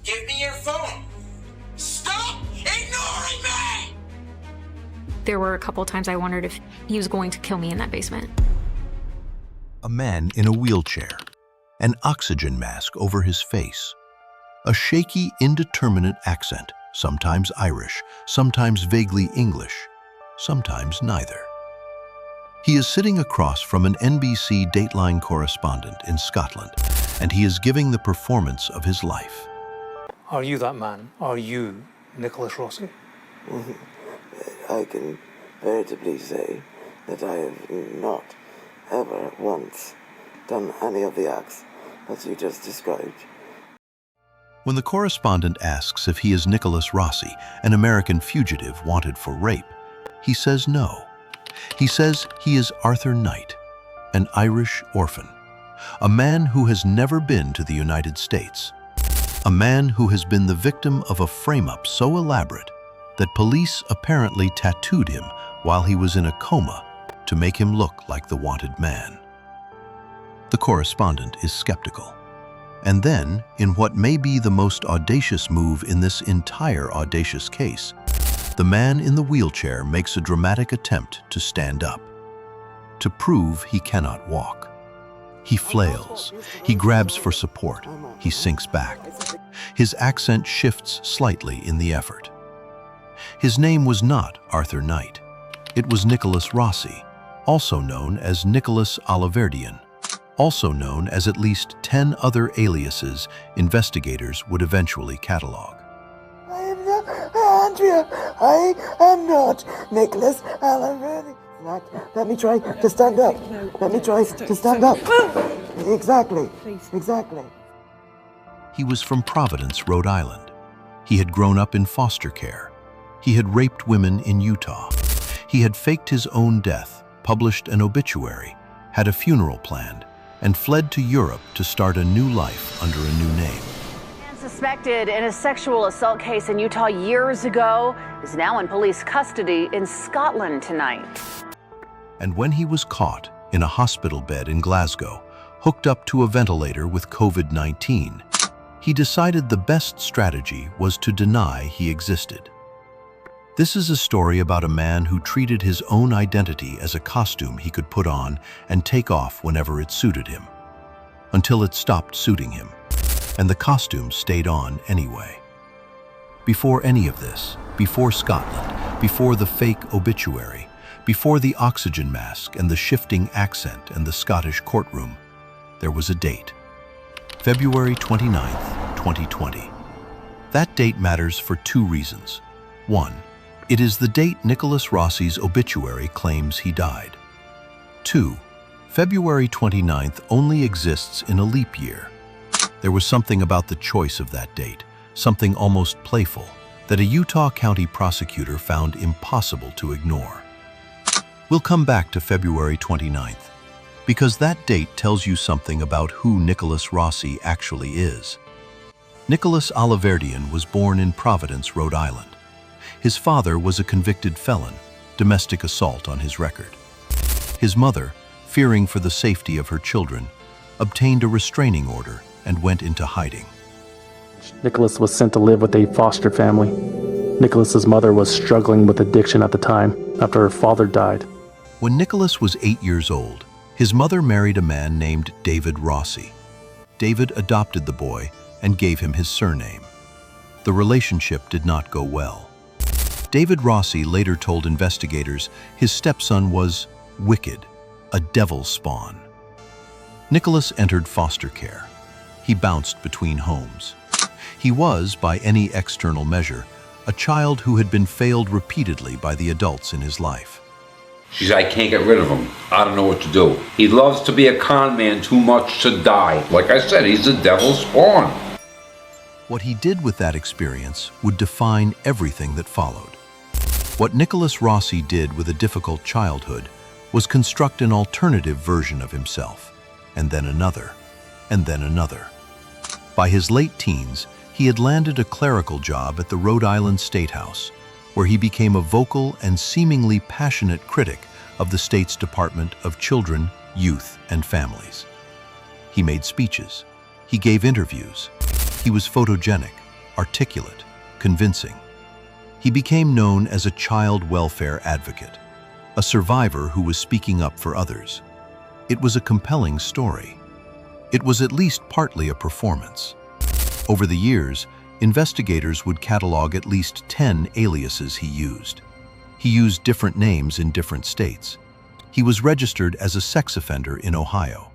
Give me your phone. Stop ignoring me! There were a couple times I wondered if he was going to kill me in that basement. A man in a wheelchair, an oxygen mask over his face, a shaky, indeterminate accent, sometimes Irish, sometimes vaguely English, sometimes neither. He is sitting across from an NBC Dateline correspondent in Scotland, and he is giving the performance of his life. Are you that man? Are you Nicholas Rossi? I can veritably say that I have not ever once done any of the acts that you just described. When the correspondent asks if he is Nicholas Rossi, an American fugitive wanted for rape, he says no. He says he is Arthur Knight, an Irish orphan, a man who has never been to the United States, a man who has been the victim of a frame-up so elaborate that police apparently tattooed him while he was in a coma to make him look like the wanted man. The correspondent is skeptical. And then, in what may be the most audacious move in this entire audacious case, the man in the wheelchair makes a dramatic attempt to stand up, to prove he cannot walk. He flails, he grabs for support, he sinks back. His accent shifts slightly in the effort. His name was not Arthur Knight. It was Nicholas Rossi, also known as Nicholas Oliverdian, also known as at least 10 other aliases investigators would eventually catalog. I am not Andrea. I am not Nicholas Oliverdian. Let me try to stand up. Let me try to stand up. Exactly. Exactly. He was from Providence, Rhode Island. He had grown up in foster care. He had raped women in Utah. He had faked his own death, published an obituary, had a funeral planned, and fled to Europe to start a new life under a new name. Suspected in a sexual assault case in Utah years ago is now in police custody in Scotland tonight. And when he was caught in a hospital bed in Glasgow, hooked up to a ventilator with COVID-19, he decided the best strategy was to deny he existed. This is a story about a man who treated his own identity as a costume he could put on and take off whenever it suited him, until it stopped suiting him, and the costume stayed on anyway. Before any of this, before Scotland, before the fake obituary, before the oxygen mask and the shifting accent and the Scottish courtroom, there was a date. February 29th, 2020. That date matters for two reasons. One, it is the date Nicholas Rossi's obituary claims he died. 2. February 29th only exists in a leap year. There was something about the choice of that date, something almost playful, that a Utah County prosecutor found impossible to ignore. We'll come back to February 29th, because that date tells you something about who Nicholas Rossi actually is. Nicholas Oliverdian was born in Providence, Rhode Island. His father was a convicted felon, domestic assault on his record. His mother, fearing for the safety of her children, obtained a restraining order and went into hiding. Nicholas was sent to live with a foster family. Nicholas's mother was struggling with addiction at the time after her father died. When Nicholas was 8 years old, his mother married a man named David Rossi. David adopted the boy and gave him his surname. The relationship did not go well. David Rossi later told investigators his stepson was wicked, a devil's spawn. Nicholas entered foster care. He bounced between homes. He was, by any external measure, a child who had been failed repeatedly by the adults in his life. She said, I can't get rid of him. I don't know what to do. He loves to be a con man too much to die. Like I said, he's the devil's spawn. What he did with that experience would define everything that followed. What Nicholas Rossi did with a difficult childhood was construct an alternative version of himself, and then another, and then another. By his late teens, he had landed a clerical job at the Rhode Island State House, where he became a vocal and seemingly passionate critic of the state's Department of Children, Youth, and Families. He made speeches. He gave interviews. He was photogenic, articulate, convincing. He became known as a child welfare advocate, a survivor who was speaking up for others. It was a compelling story. It was at least partly a performance. Over the years, investigators would catalog at least 10 aliases he used. He used different names in different states. He was registered as a sex offender in Ohio.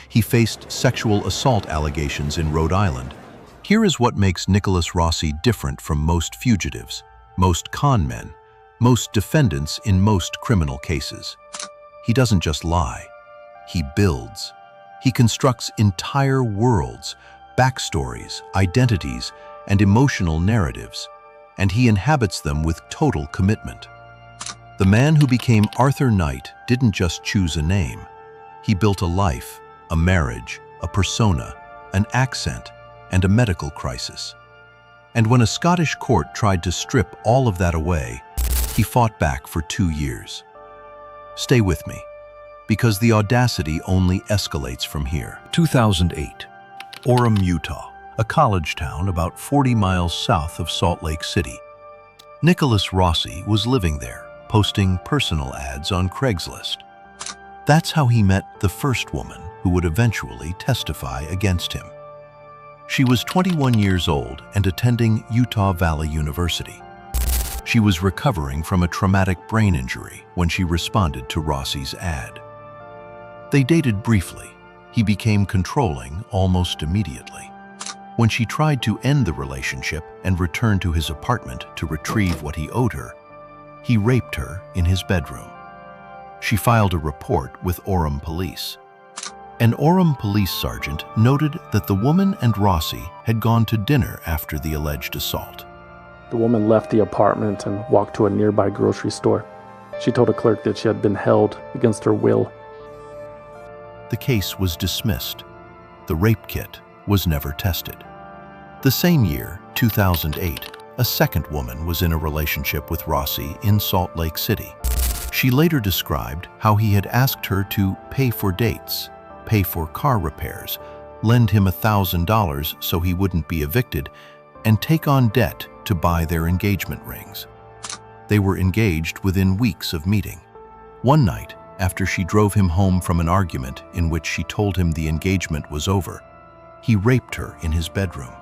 He faced sexual assault allegations in Rhode Island. Here is what makes Nicholas Rossi different from most fugitives, most con men, most defendants in most criminal cases. He doesn't just lie. He builds. He constructs entire worlds, backstories, identities, and emotional narratives, and he inhabits them with total commitment. The man who became Arthur Knight didn't just choose a name. He built a life, a marriage, a persona, an accent, and a medical crisis. And when a Scottish court tried to strip all of that away, he fought back for 2 years. Stay with me, because the audacity only escalates from here. 2008, Orem, Utah, a college town about 40 miles south of Salt Lake City. Nicholas Rossi was living there, posting personal ads on Craigslist. That's how he met the first woman who would eventually testify against him. She was 21 years old and attending Utah Valley University. She was recovering from a traumatic brain injury when she responded to Rossi's ad. They dated briefly. He became controlling almost immediately. When she tried to end the relationship and return to his apartment to retrieve what he owed her, he raped her in his bedroom. She filed a report with Orem police. An Orem police sergeant noted that the woman and Rossi had gone to dinner after the alleged assault. The woman left the apartment and walked to a nearby grocery store. She told a clerk that she had been held against her will. The case was dismissed. The rape kit was never tested. The same year, 2008, a second woman was in a relationship with Rossi in Salt Lake City. She later described how he had asked her to pay for dates, pay for car repairs, lend him $1,000 so he wouldn't be evicted, and take on debt to buy their engagement rings. They were engaged within weeks of meeting. One night, after she drove him home from an argument in which she told him the engagement was over, he raped her in his bedroom.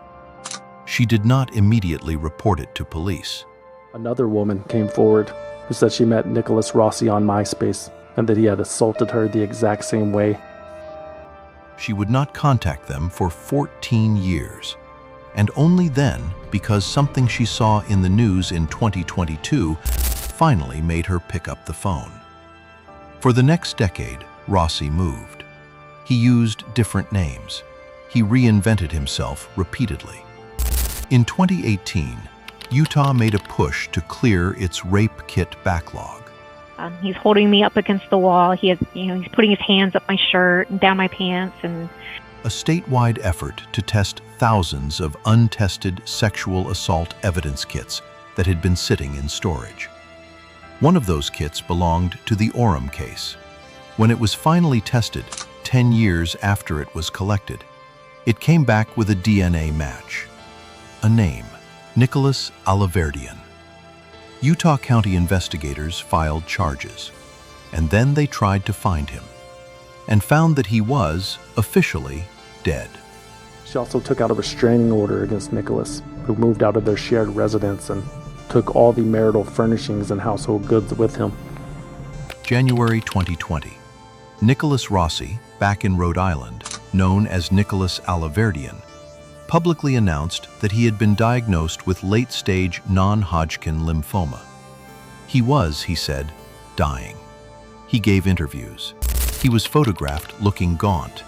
She did not immediately report it to police. Another woman came forward who said she met Nicholas Rossi on MySpace and that he had assaulted her the exact same way. She would not contact them for 14 years, and only then, because something she saw in the news in 2022 finally made her pick up the phone. For the next decade, Rossi moved. He used different names. He reinvented himself repeatedly. In 2018, Utah made a push to clear its rape kit backlog. He's holding me up against the wall. He's putting his hands up my shirt and down my pants. And a statewide effort to test thousands of untested sexual assault evidence kits that had been sitting in storage. One of those kits belonged to the Orem case. When it was finally tested, 10 years after it was collected, it came back with a DNA match. A name, Nicholas Alaverdian. Utah County investigators filed charges, and then they tried to find him, and found that he was, officially, dead. She also took out a restraining order against Nicholas, who moved out of their shared residence and took all the marital furnishings and household goods with him. January 2020. Nicholas Rossi, back in Rhode Island, known as Nicholas Alaverdian, publicly announced that he had been diagnosed with late-stage non-Hodgkin lymphoma. He was, he said, dying. He gave interviews. He was photographed looking gaunt.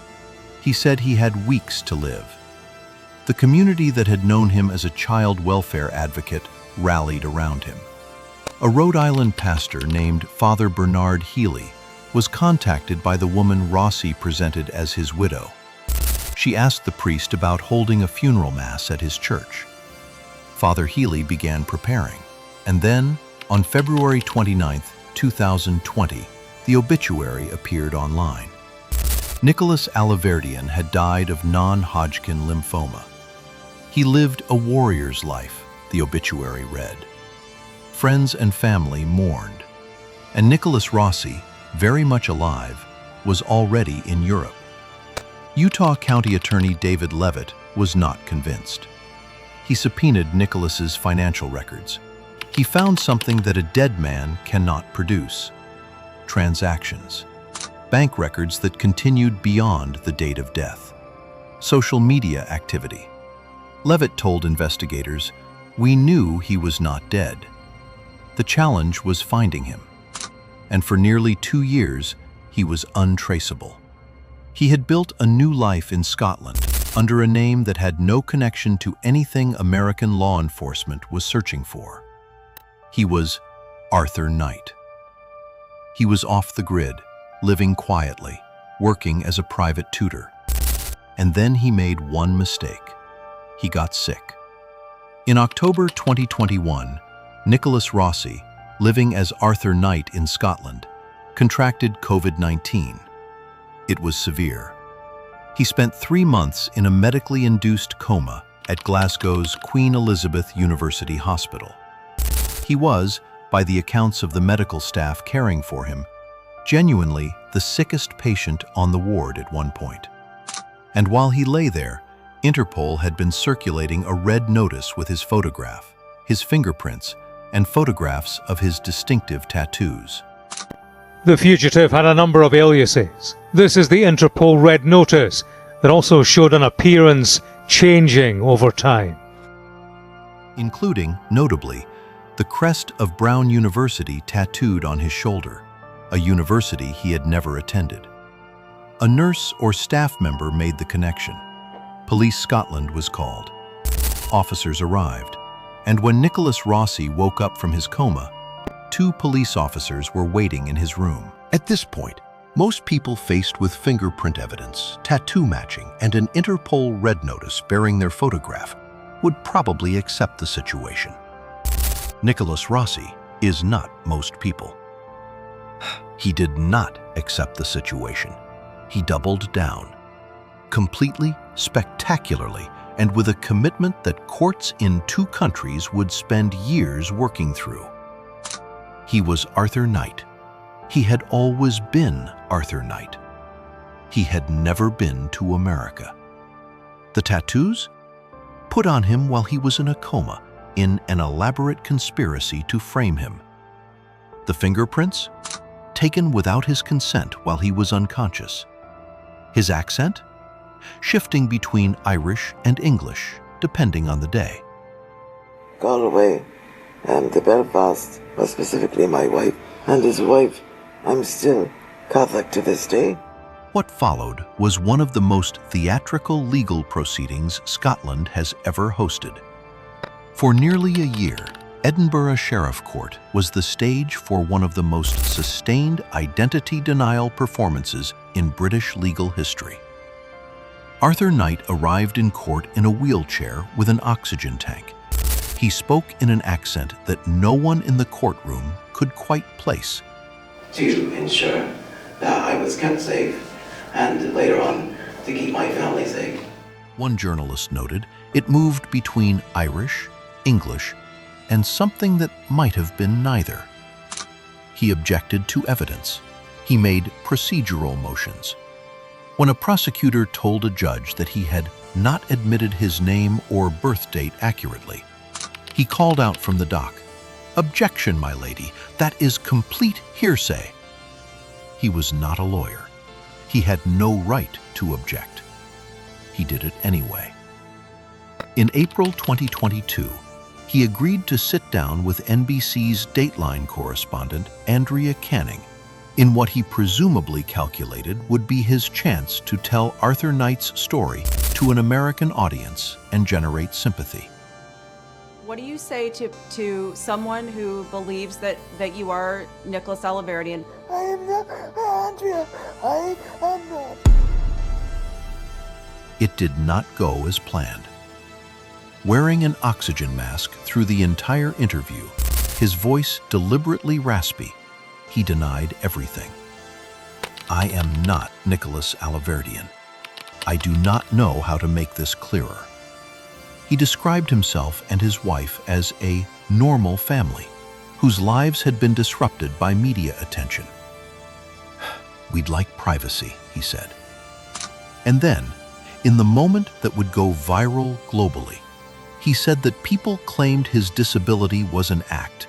He said he had weeks to live. The community that had known him as a child welfare advocate rallied around him. A Rhode Island pastor named Father Bernard Healy was contacted by the woman Rossi presented as his widow. She asked the priest about holding a funeral mass at his church. Father Healy began preparing, and then, on February 29, 2020, the obituary appeared online. Nicholas Alaverdian had died of non-Hodgkin lymphoma. He lived a warrior's life, the obituary read. Friends and family mourned, and Nicholas Rossi, very much alive, was already in Europe. Utah County Attorney David Leavitt was not convinced. He subpoenaed Nicholas's financial records. He found something that a dead man cannot produce: transactions, bank records that continued beyond the date of death, social media activity. Leavitt told investigators, "We knew he was not dead." The challenge was finding him, and for nearly 2 years, he was untraceable. He had built a new life in Scotland under a name that had no connection to anything American law enforcement was searching for. He was Arthur Knight. He was off the grid, living quietly, working as a private tutor. And then he made one mistake. He got sick. In October 2021, Nicholas Rossi, living as Arthur Knight in Scotland, contracted COVID-19. It was severe. He spent 3 months in a medically induced coma at Glasgow's Queen Elizabeth University Hospital. He was, by the accounts of the medical staff caring for him, genuinely the sickest patient on the ward at one point. And while he lay there, Interpol had been circulating a red notice with his photograph, his fingerprints, and photographs of his distinctive tattoos. The fugitive had a number of aliases. This is the Interpol red notice that also showed an appearance changing over time, including, notably, the crest of Brown University tattooed on his shoulder, a university he had never attended. A nurse or staff member made the connection. Police Scotland was called. Officers arrived, and when Nicholas Rossi woke up from his coma, 2 police officers were waiting in his room. At this point, most people faced with fingerprint evidence, tattoo matching, and an Interpol red notice bearing their photograph would probably accept the situation. Nicholas Rossi is not most people. He did not accept the situation. He doubled down, completely, spectacularly, and with a commitment that courts in 2 countries would spend years working through. He was Arthur Knight. He had always been Arthur Knight. He had never been to America. The tattoos? Put on him while he was in a coma, in an elaborate conspiracy to frame him. The fingerprints? Taken without his consent while he was unconscious. His accent? Shifting between Irish and English, depending on the day. Galway and to Belfast, but specifically my wife and his wife. I'm still Catholic to this day. What followed was one of the most theatrical legal proceedings Scotland has ever hosted. For nearly a year, Edinburgh Sheriff Court was the stage for one of the most sustained identity denial performances in British legal history. Arthur Knight arrived in court in a wheelchair with an oxygen tank. He spoke in an accent that no one in the courtroom could quite place. To ensure that I was kept safe and later on to keep my family safe. One journalist noted it moved between Irish, English, and something that might have been neither. He objected to evidence. He made procedural motions. When a prosecutor told a judge that he had not admitted his name or birth date accurately, he called out from the dock, "Objection, my lady, that is complete hearsay." He was not a lawyer. He had no right to object. He did it anyway. In April 2022, he agreed to sit down with NBC's Dateline correspondent, Andrea Canning, in what he presumably calculated would be his chance to tell Arthur Knight's story to an American audience and generate sympathy. What do you say to someone who believes that you are Nicholas Alaverdian? I am not, Andrea, I am not. It did not go as planned. Wearing an oxygen mask through the entire interview, his voice deliberately raspy, he denied everything. "I am not Nicholas Alaverdian. I do not know how to make this clearer." He described himself and his wife as a normal family, whose lives had been disrupted by media attention. "We'd like privacy," he said. And then, in the moment that would go viral globally, he said that people claimed his disability was an act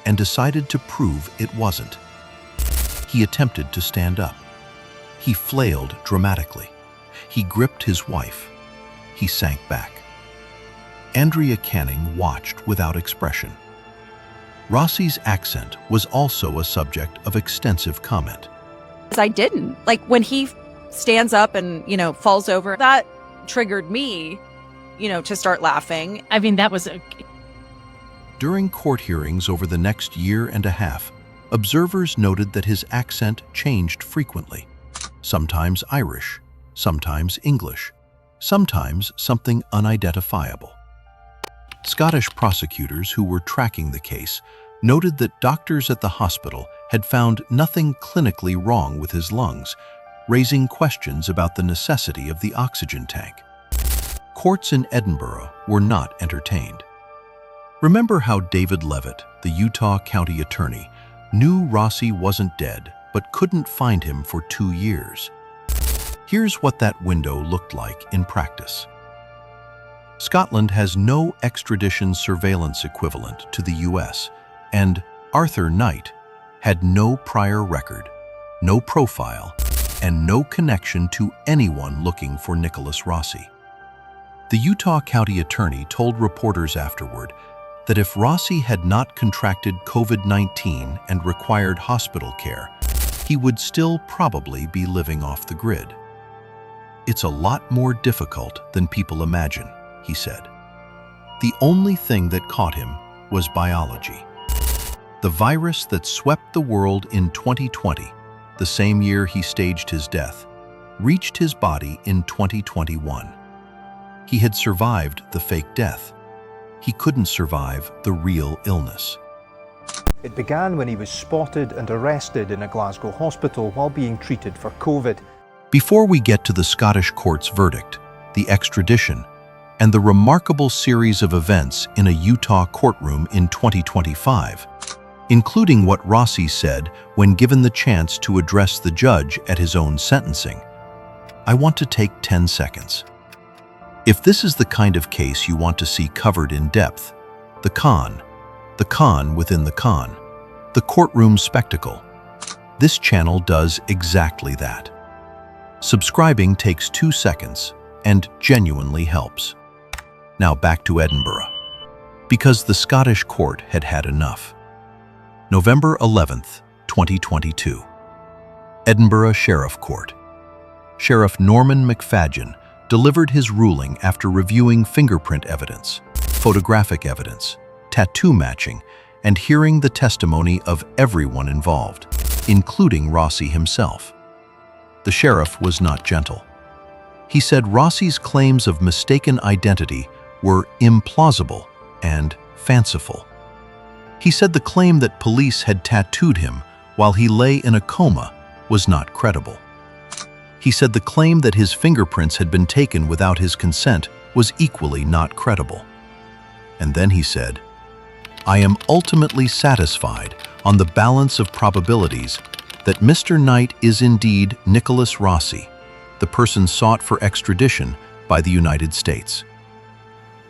and decided to prove it wasn't. He attempted to stand up. He flailed dramatically. He gripped his wife. He sank back. Andrea Canning watched without expression. Rossi's accent was also a subject of extensive comment. I didn't. Like, when he stands up and, falls over, that triggered me, to start laughing. I mean, that was During court hearings over the next year and a half, observers noted that his accent changed frequently. Sometimes Irish, sometimes English, sometimes something unidentifiable. Scottish prosecutors who were tracking the case noted that doctors at the hospital had found nothing clinically wrong with his lungs, raising questions about the necessity of the oxygen tank. Courts in Edinburgh were not entertained. Remember how David Levitt, the Utah County Attorney, knew Rossi wasn't dead but couldn't find him for 2 years? Here's what that window looked like in practice. Scotland has no extradition surveillance equivalent to the US, and Arthur Knight had no prior record, no profile, and no connection to anyone looking for Nicholas Rossi. The Utah County Attorney told reporters afterward that if Rossi had not contracted COVID-19 and required hospital care, he would still probably be living off the grid. "It's a lot more difficult than people imagine," he said. The only thing that caught him was biology. The virus that swept the world in 2020, the same year he staged his death, reached his body in 2021. He had survived the fake death. He couldn't survive the real illness. It began when he was spotted and arrested in a Glasgow hospital while being treated for COVID. Before we get to the Scottish court's verdict, the extradition, and the remarkable series of events in a Utah courtroom in 2025, including what Rossi said when given the chance to address the judge at his own sentencing, I want to take 10 seconds. If this is the kind of case you want to see covered in depth, the con within the con, the courtroom spectacle, this channel does exactly that. Subscribing takes 2 seconds and genuinely helps. Now back to Edinburgh, because the Scottish court had had enough. November 11th, 2022. Edinburgh Sheriff Court. Sheriff Norman McFadgen delivered his ruling after reviewing fingerprint evidence, photographic evidence, tattoo matching, and hearing the testimony of everyone involved, including Rossi himself. The sheriff was not gentle. He said Rossi's claims of mistaken identity were implausible and fanciful. He said the claim that police had tattooed him while he lay in a coma was not credible. He said the claim that his fingerprints had been taken without his consent was equally not credible. And then he said, "I am ultimately satisfied on the balance of probabilities that Mr. Knight is indeed Nicholas Rossi, the person sought for extradition by the United States."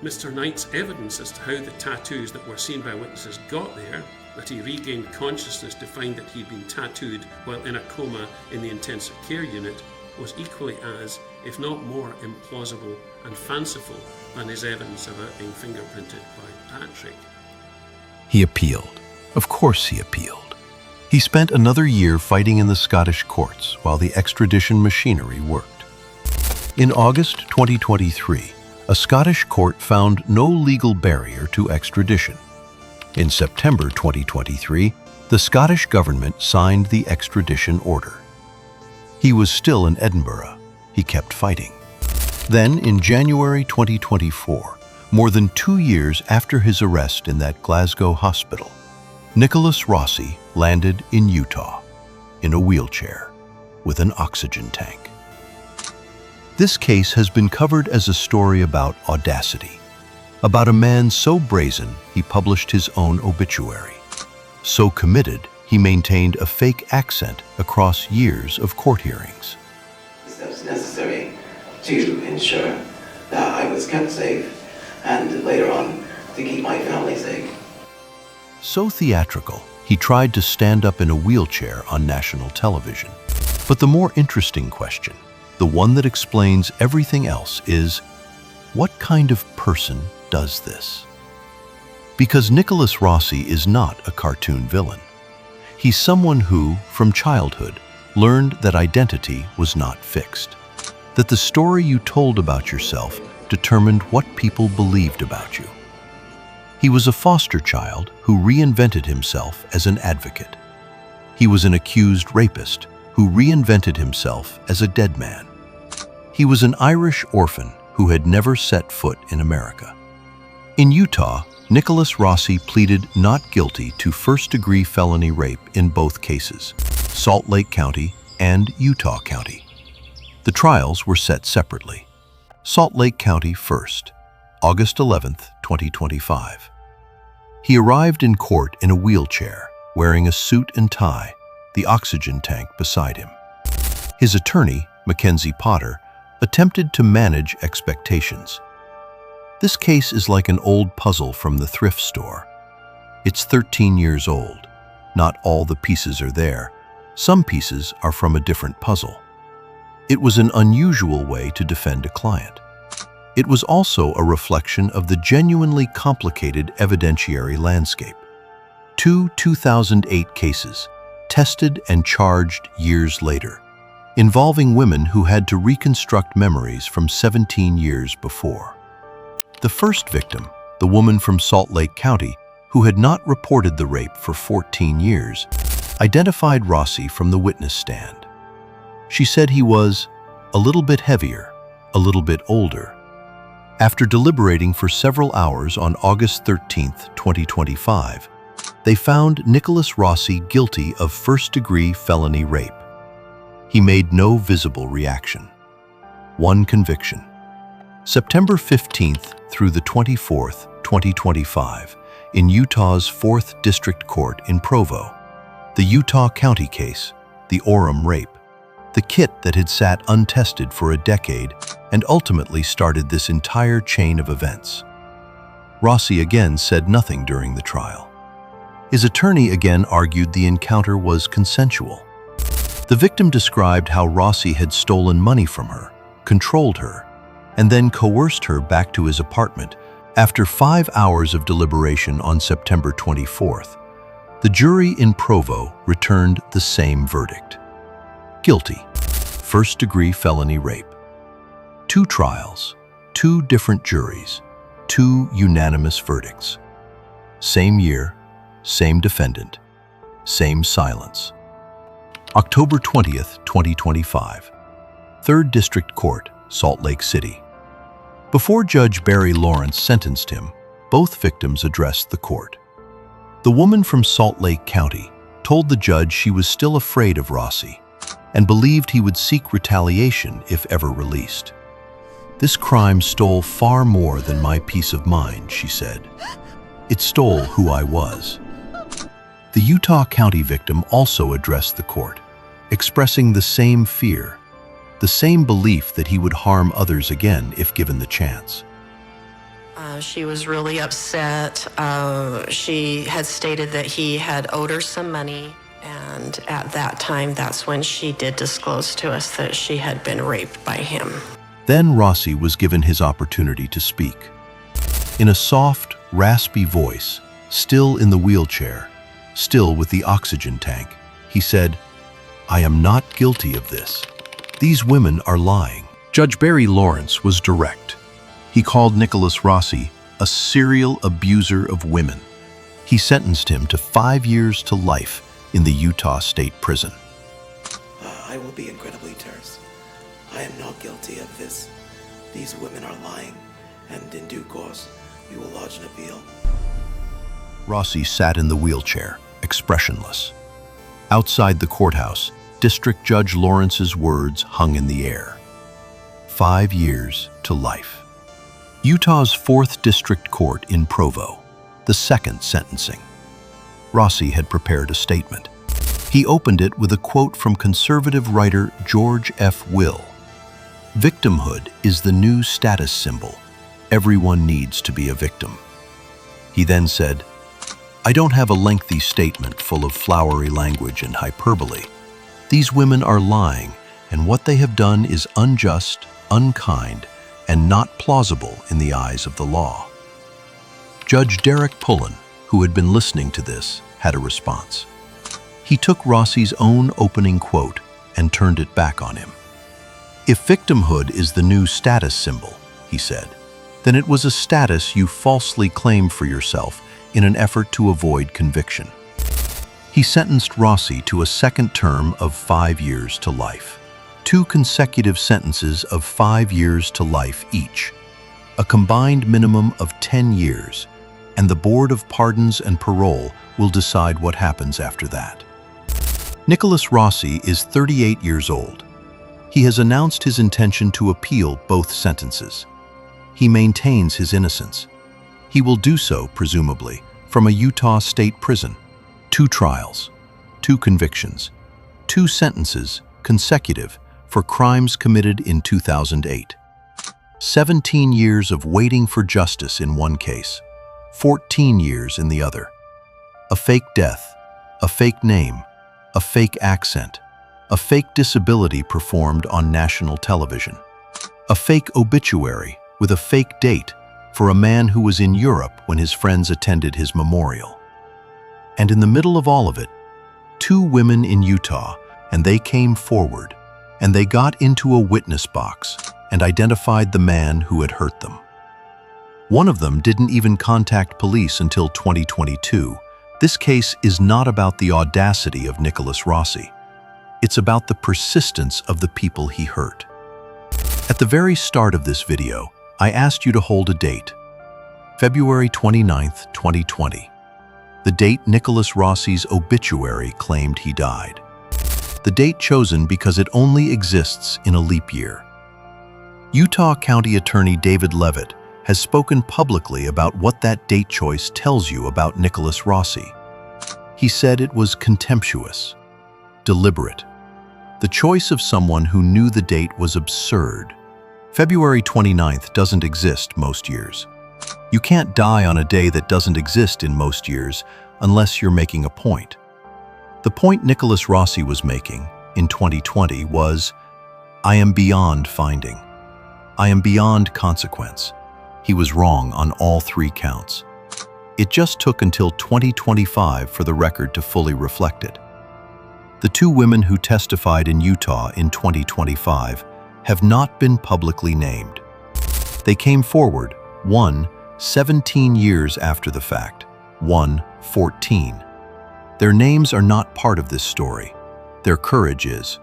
Mr. Knight's evidence as to how the tattoos that were seen by witnesses got there, that he regained consciousness to find that he'd been tattooed while in a coma in the intensive care unit, was equally as, if not more, implausible and fanciful than his evidence about being fingerprinted by Patrick. He appealed. Of course he appealed. He spent another year fighting in the Scottish courts while the extradition machinery worked. In August 2023, a Scottish court found no legal barrier to extradition. In September 2023, the Scottish government signed the extradition order. He was still in Edinburgh. He kept fighting. Then, in January 2024, more than 2 years after his arrest in that Glasgow hospital, Nicholas Rossi landed in Utah, in a wheelchair, with an oxygen tank. This case has been covered as a story about audacity, about a man so brazen he published his own obituary. So committed, he maintained a fake accent across years of court hearings. Steps necessary to ensure that I was kept safe and later on to keep my family safe. So theatrical, he tried to stand up in a wheelchair on national television. But the more interesting question, the one that explains everything else, is what kind of person does this? Because Nicholas Rossi is not a cartoon villain. He's someone who, from childhood, learned that identity was not fixed, that the story you told about yourself determined what people believed about you. He was a foster child who reinvented himself as an advocate. He was an accused rapist who reinvented himself as a dead man. He was an Irish orphan who had never set foot in America. In Utah, Nicholas Rossi pleaded not guilty to first-degree felony rape in both cases, Salt Lake County and Utah County. The trials were set separately. Salt Lake County first, August 11, 2025. He arrived in court in a wheelchair, wearing a suit and tie, the oxygen tank beside him. His attorney, Mackenzie Potter, attempted to manage expectations. This case is like an old puzzle from the thrift store. It's 13 years old. Not all the pieces are there. Some pieces are from a different puzzle. It was an unusual way to defend a client. It was also a reflection of the genuinely complicated evidentiary landscape. Two 2008 cases, tested and charged years later, involving women who had to reconstruct memories from 17 years before. The first victim, the woman from Salt Lake County, who had not reported the rape for 14 years, identified Rossi from the witness stand. She said he was a little bit heavier, a little bit older. After deliberating for several hours on August 13, 2025, they found Nicholas Rossi guilty of first-degree felony rape. He made no visible reaction. One conviction. September 15th through the 24th, 2025, in Utah's 4th District Court in Provo, the Utah County case, the Orem rape, the kit that had sat untested for a decade and ultimately started this entire chain of events. Rossi again said nothing during the trial. His attorney again argued the encounter was consensual. The victim described how Rossi had stolen money from her, controlled her, and then coerced her back to his apartment. After 5 hours of deliberation on September 24th, the jury in Provo returned the same verdict. Guilty, first-degree felony rape. 2 trials, 2 different juries, 2 unanimous verdicts. Same year, same defendant, same silence. October 20th, 2025. 3rd District Court, Salt Lake City. Before Judge Barry Lawrence sentenced him, both victims addressed the court. The woman from Salt Lake County told the judge she was still afraid of Rossi and believed he would seek retaliation if ever released. "This crime stole far more than my peace of mind," she said. "It stole who I was." The Utah County victim also addressed the court, expressing the same fear, the same belief that he would harm others again if given the chance. She was really upset. She had stated that he had owed her some money, and at that time, that's when she did disclose to us that she had been raped by him. Then Rossi was given his opportunity to speak. In a soft, raspy voice, still in the wheelchair, still with the oxygen tank, he said, "I am not guilty of this. These women are lying." Judge Barry Lawrence was direct. He called Nicholas Rossi a serial abuser of women. He sentenced him to 5 years to life in the Utah State Prison. I will be incredibly terse. I am not guilty of this. These women are lying, and in due course, we will lodge an appeal. Rossi sat in the wheelchair, expressionless. Outside the courthouse, District Judge Lawrence's words hung in the air. 5 years to life. Utah's 4th District Court in Provo, the second sentencing. Rossi had prepared a statement. He opened it with a quote from conservative writer George F. Will. "Victimhood is the new status symbol. Everyone needs to be a victim." He then said, "I don't have a lengthy statement full of flowery language and hyperbole. These women are lying, and what they have done is unjust, unkind, and not plausible in the eyes of the law." Judge Derek Pullen, who had been listening to this, had a response. He took Rossi's own opening quote and turned it back on him. "If victimhood is the new status symbol," he said, "then it was a status you falsely claimed for yourself in an effort to avoid conviction." He sentenced Rossi to a second term of 5 years to life, 2 consecutive sentences of 5 years to life each, a combined minimum of 10 years, and the Board of Pardons and Parole will decide what happens after that. Nicholas Rossi is 38 years old. He has announced his intention to appeal both sentences. He maintains his innocence. He will do so, presumably, from a Utah state prison. 2 trials, 2 convictions, 2 sentences, consecutive, for crimes committed in 2008. 17 years of waiting for justice in one case, 14 years in the other. A fake death, a fake name, a fake accent, a fake disability performed on national television, a fake obituary with a fake date for a man who was in Europe when his friends attended his memorial. And in the middle of all of it, 2 women in Utah, and they came forward, and they got into a witness box and identified the man who had hurt them. One of them didn't even contact police until 2022. This case is not about the audacity of Nicholas Rossi. It's about the persistence of the people he hurt. At the very start of this video, I asked you to hold a date. February 29th, 2020. The date Nicholas Rossi's obituary claimed he died. The date chosen because it only exists in a leap year. Utah County Attorney David Leavitt has spoken publicly about what that date choice tells you about Nicholas Rossi. He said it was contemptuous, deliberate. The choice of someone who knew the date was absurd. February 29th doesn't exist most years. You can't die on a day that doesn't exist in most years unless you're making a point. The point Nicholas Rossi was making in 2020 was, I am beyond finding. I am beyond consequence. He was wrong on all 3 counts. It just took until 2025 for the record to fully reflect it. The 2 women who testified in Utah in 2025 have not been publicly named. They came forward, one 17 years after the fact, one 14. Their names are not part of this story. Their courage is.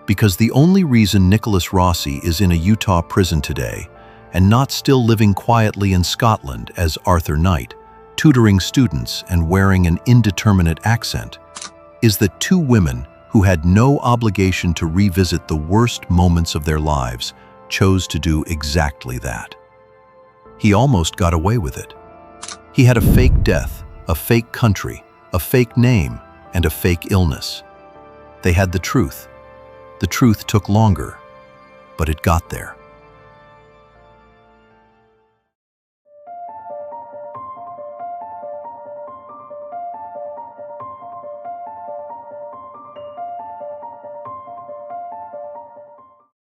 Because the only reason Nicholas Rossi is in a Utah prison today and not still living quietly in Scotland as Arthur Knight, tutoring students and wearing an indeterminate accent, is that 2 women who had no obligation to revisit the worst moments of their lives chose to do exactly that. He almost got away with it. He had a fake death, a fake country, a fake name, and a fake illness. They had the truth. The truth took longer, but it got there.